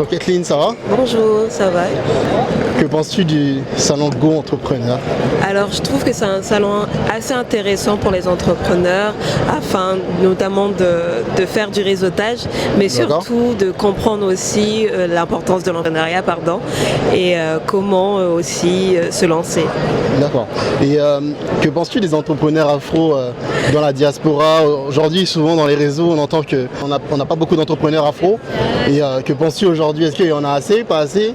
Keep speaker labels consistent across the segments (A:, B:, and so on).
A: Bonjour Kathleen, ça va?
B: Bonjour, ça va?
A: Que penses-tu du salon Go Entrepreneur?
B: Alors, je trouve que c'est un salon assez intéressant pour les entrepreneurs, afin notamment de faire du réseautage, mais surtout de comprendre aussi l'importance de l'entrepreneuriat, et comment aussi se lancer.
A: D'accord. Et que penses-tu des entrepreneurs afro dans la diaspora? Aujourd'hui, souvent dans les réseaux, on entend qu'on n'a pas beaucoup d'entrepreneurs afro. Et que penses-tu aujourd'hui? Est-ce qu'il y en a assez, pas assez?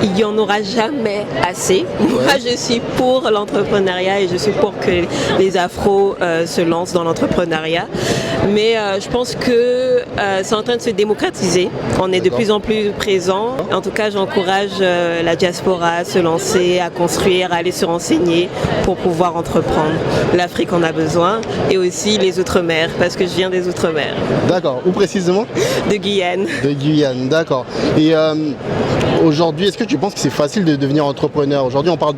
B: Il n'y en aura jamais assez. Moi, je suis pour l'entrepreneuriat et je suis pour que les afros se lancent dans l'entrepreneuriat. Mais je pense que c'est en train de se démocratiser. On est de plus en plus présent. En tout cas, j'encourage la diaspora à se lancer, à construire, à aller se renseigner pour pouvoir entreprendre. L'Afrique en a besoin et aussi les Outre-mer, parce que je viens des Outre-mer.
A: D'accord. Où précisément?
B: De Guyane.
A: De Guyane, d'accord. Et aujourd'hui, est-ce que tu penses que c'est facile de devenir entrepreneur? Aujourd'hui, on parle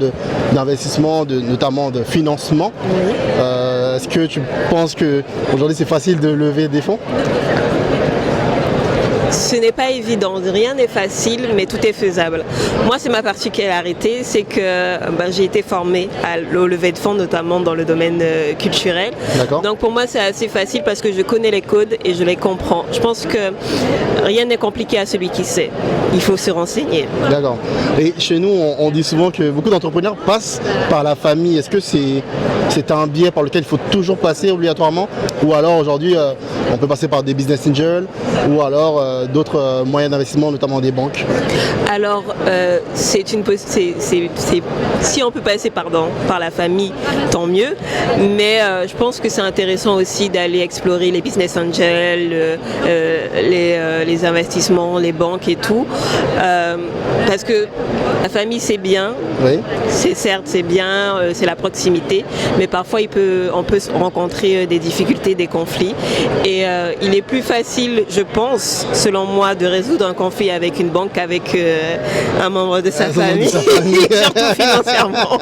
A: d'investissement, notamment de financement.
B: Oui.
A: Est-ce que tu penses qu'aujourd'hui, c'est facile de lever des fonds?
B: Ce n'est pas évident, rien n'est facile, mais tout est faisable. Moi, c'est ma particularité, c'est que j'ai été formée au lever de fonds, notamment dans le domaine culturel. Donc pour moi, c'est assez facile parce que je connais les codes et je les comprends. Je pense que rien n'est compliqué à celui qui sait. Il faut se renseigner. D'accord.
A: Et chez nous, on dit souvent que beaucoup d'entrepreneurs passent par la famille. Est-ce que c'est un biais par lequel il faut toujours passer obligatoirement? Ou alors aujourd'hui, on peut passer par des business angels ou alors d'autres moyens d'investissement, notamment des banques?
B: Alors, si on peut passer par la famille, tant mieux. Mais je pense que c'est intéressant aussi d'aller explorer les business angels, les investissements, les banques et tout. Parce que la famille, c'est bien.
A: Oui.
B: C'est bien, c'est la proximité. Mais parfois, on peut rencontrer des difficultés, des conflits. Et il est plus facile, je pense, selon moi, de résoudre un conflit avec une banque qu'avec un membre de sa famille, surtout financièrement.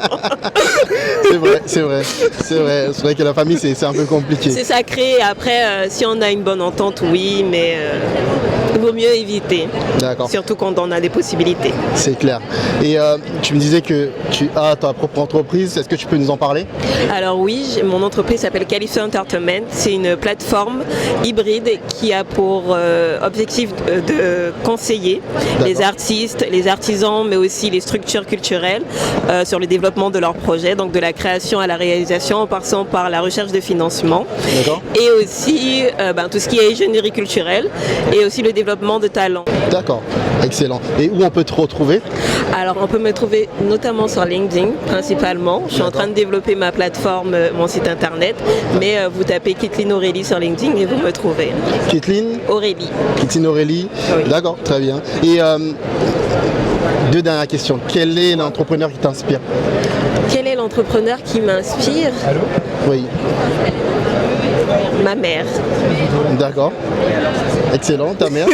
A: C'est vrai que la famille, c'est un peu compliqué.
B: C'est sacré. Après, si on a une bonne entente, oui, mais il vaut mieux éviter.
A: D'accord.
B: Surtout quand on a des possibilités.
A: C'est clair. Et tu me disais que tu as ta propre entreprise. Est-ce que tu peux nous en parler?
B: Alors oui, mon entreprise s'appelle Calypso Entertainment. C'est une plateforme hybride qui a pour objectif de conseiller les artistes, les artisans, mais aussi les structures culturelles sur le développement de leurs projets, donc de la création à la réalisation en passant par la recherche de financement. Et aussi tout ce qui est ingénierie culturelle et aussi le développement de talents.
A: D'accord, excellent. Et où on peut te retrouver?
B: Alors on peut me trouver notamment sur LinkedIn principalement. Je suis en train de développer ma plateforme, mon site internet, mais vous tapez Kathleen Aurélie sur LinkedIn et vous me trouvez.
A: Kathleen
B: Aurélie.
A: Kathleen Aurélie, oui. D'accord, très bien. Et deux dernières questions. Quel est l'entrepreneur qui t'inspire?
B: Quel est l'entrepreneur qui m'inspire?
A: Oui.
B: Ma mère.
A: D'accord. Excellent, ta mère?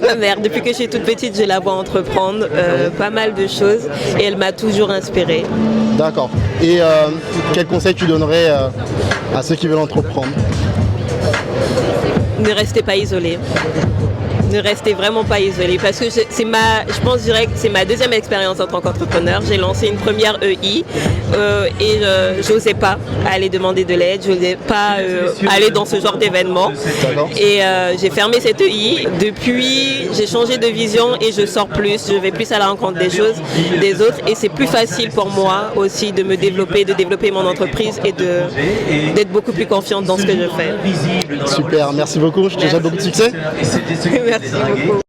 B: Ma mère. Depuis que je suis toute petite, je la vois entreprendre pas mal de choses et elle m'a toujours inspirée.
A: D'accord. Et quel conseil tu donnerais à ceux qui veulent entreprendre?
B: Ne restez pas isolés. Ne restez vraiment pas isolé parce que je dirais que c'est ma deuxième expérience en tant qu'entrepreneur. J'ai lancé une première EI et j'osais pas aller demander de l'aide, j'osais pas aller dans ce genre d'événement. Et j'ai fermé cette EI. Depuis, j'ai changé de vision et je sors plus, je vais plus à la rencontre des autres et c'est plus facile pour moi aussi de me développer, de développer mon entreprise et d'être beaucoup plus confiante dans ce que je fais.
A: Super, merci beaucoup, je te souhaite beaucoup de succès.
B: Merci beaucoup.